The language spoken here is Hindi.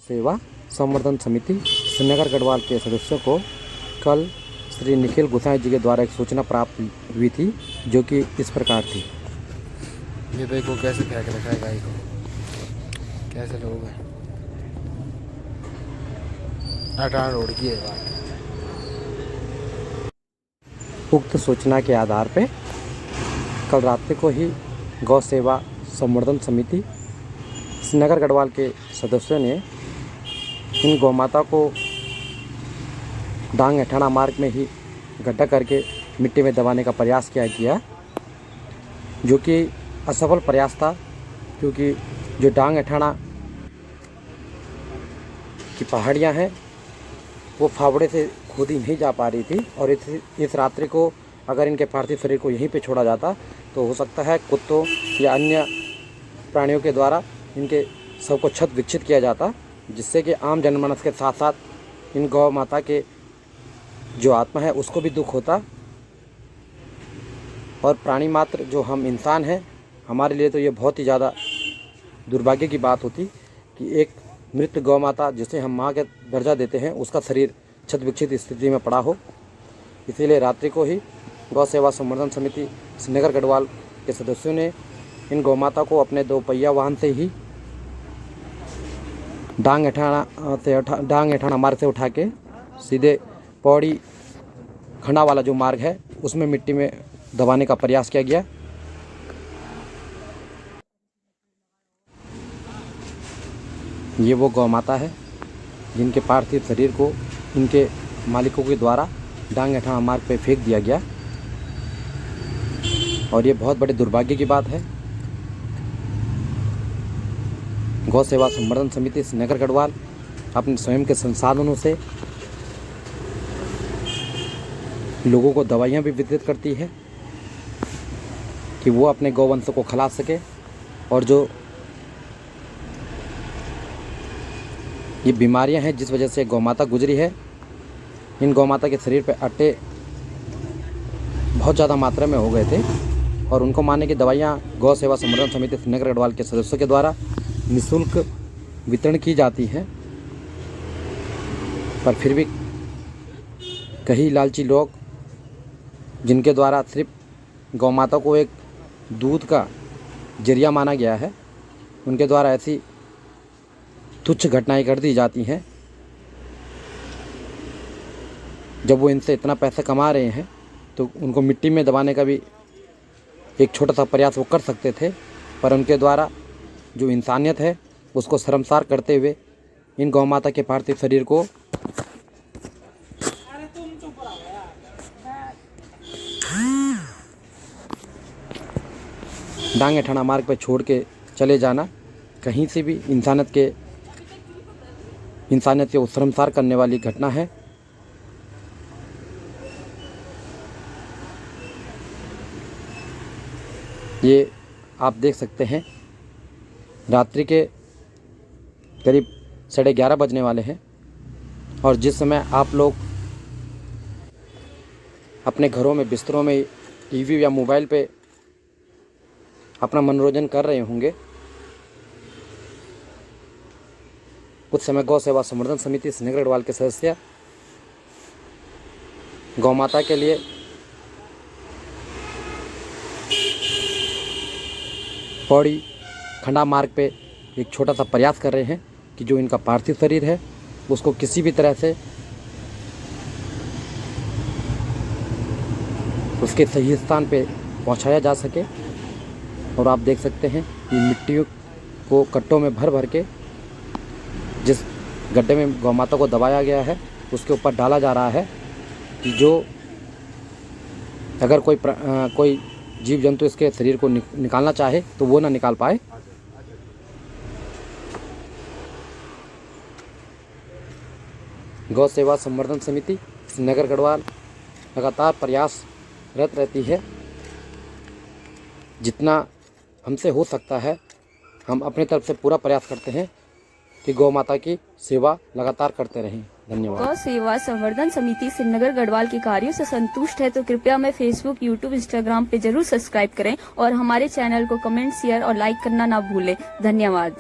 सेवा संवर्धन समिति श्रीनगर गढ़वाल के सदस्यों को कल श्री निखिल गोसाई जी के द्वारा एक सूचना प्राप्त हुई थी, जो कि इस प्रकार थी। ये देखो कैसे फेंक रखा है गाय को, कैसे लोग हैं। 18 रोड की है बात। उक्त सूचना के आधार पर कल रात्रि को ही गौ सेवा संवर्धन समिति श्रीनगर गढ़वाल के सदस्यों ने इन गौमाता को डांग एठाना मार्ग में ही गड्ढा करके मिट्टी में दबाने का प्रयास किया, जो कि असफल प्रयास था, क्योंकि जो डांग एठाना की पहाड़ियां हैं वो फावड़े से खोदी नहीं जा पा रही थी, और इस रात्रि को अगर इनके पार्थिव शरीर को यहीं पे छोड़ा जाता तो हो सकता है कुत्तों या अन्य प्राणियों के द्वारा इनके शव को क्षत विक्षत किया जाता, जिससे कि आम जनमानस के साथ साथ इन गौ माता के जो आत्मा है उसको भी दुख होता। और प्राणी मात्र जो हम इंसान हैं, हमारे लिए तो ये बहुत ही ज़्यादा दुर्भाग्य की बात होती कि एक मृत गौ माता जिसे हम माँ के दर्जा देते हैं उसका शरीर क्षत विक्षत स्थिति में पड़ा हो। इसीलिए रात्रि को ही गौ सेवा संवर्धन समिति श्रीनगर गढ़वाल के सदस्यों ने इन गौ माता को अपने 2 पहिया वाहन से ही डांग एठाना मार्ग से उठा के सीधे पौड़ी खंडा वाला जो मार्ग है उसमें मिट्टी में दबाने का प्रयास किया गया। ये वो गौ माता है जिनके पार्थिव शरीर को इनके मालिकों के द्वारा डांग एठाना मार्ग पे फेंक दिया गया, और ये बहुत बड़े दुर्भाग्य की बात है। गौ सेवा संवर्धन समिति श्रीनगर गढ़वाल अपने स्वयं के संसाधनों से लोगों को दवाइयाँ भी वितरित करती है कि वो अपने गौवंश को खिला सके, और जो ये बीमारियां हैं जिस वजह से गौमाता गुजरी है, इन गौमाता के शरीर पे अट्टे बहुत ज़्यादा मात्रा में हो गए थे, और उनको मारने की दवाइयाँ गौ सेवा संवर्धन समिति श्रीनगर गढ़वाल के सदस्यों के द्वारा निःशुल्क वितरण की जाती है। पर फिर भी कई लालची लोग, जिनके द्वारा सिर्फ गौमाता को एक दूध का जरिया माना गया है, उनके द्वारा ऐसी तुच्छ घटनाएं कर दी जाती हैं। जब वो इनसे इतना पैसा कमा रहे हैं तो उनको मिट्टी में दबाने का भी एक छोटा सा प्रयास वो कर सकते थे, पर उनके द्वारा जो इंसानियत है उसको शर्मसार करते हुए इन गौ माता के पार्थिव शरीर को डांग एठाना मार्ग पर छोड़ के चले जाना कहीं से भी इंसानियत को शर्मसार करने वाली घटना है। ये आप देख सकते हैं, रात्रि के करीब 11:30 बजने वाले हैं, और जिस समय आप लोग अपने घरों में बिस्तरों में टीवी या मोबाइल पे अपना मनोरंजन कर रहे होंगे, उस समय गौ सेवा संवर्धन समिति श्रीनगर गढ़वाल के सदस्य गौ माता के लिए पौड़ी खंडा मार्ग पे एक छोटा सा प्रयास कर रहे हैं कि जो इनका पार्थिव शरीर है उसको किसी भी तरह से उसके सही स्थान पे पहुंचाया जा सके। और आप देख सकते हैं कि मिट्टी को कट्टों में भर भर के जिस गड्ढे में गौ माता को दबाया गया है उसके ऊपर डाला जा रहा है कि जो अगर कोई जीव जंतु इसके शरीर को निकालना चाहे तो वो ना निकाल पाए। गौ सेवा संवर्धन समिति श्रीनगर गढ़वाल लगातार प्रयासरत रहती है। जितना हमसे हो सकता है हम अपने तरफ से पूरा प्रयास करते हैं कि गौ माता की सेवा लगातार करते रहें। धन्यवाद। गौ सेवा संवर्धन समिति श्रीनगर गढ़वाल के कार्यों से संतुष्ट है तो कृपया हमें फेसबुक, यूट्यूब, इंस्टाग्राम पे जरूर सब्सक्राइब करें और हमारे चैनल को कमेंट, शेयर और लाइक करना ना भूलें। धन्यवाद।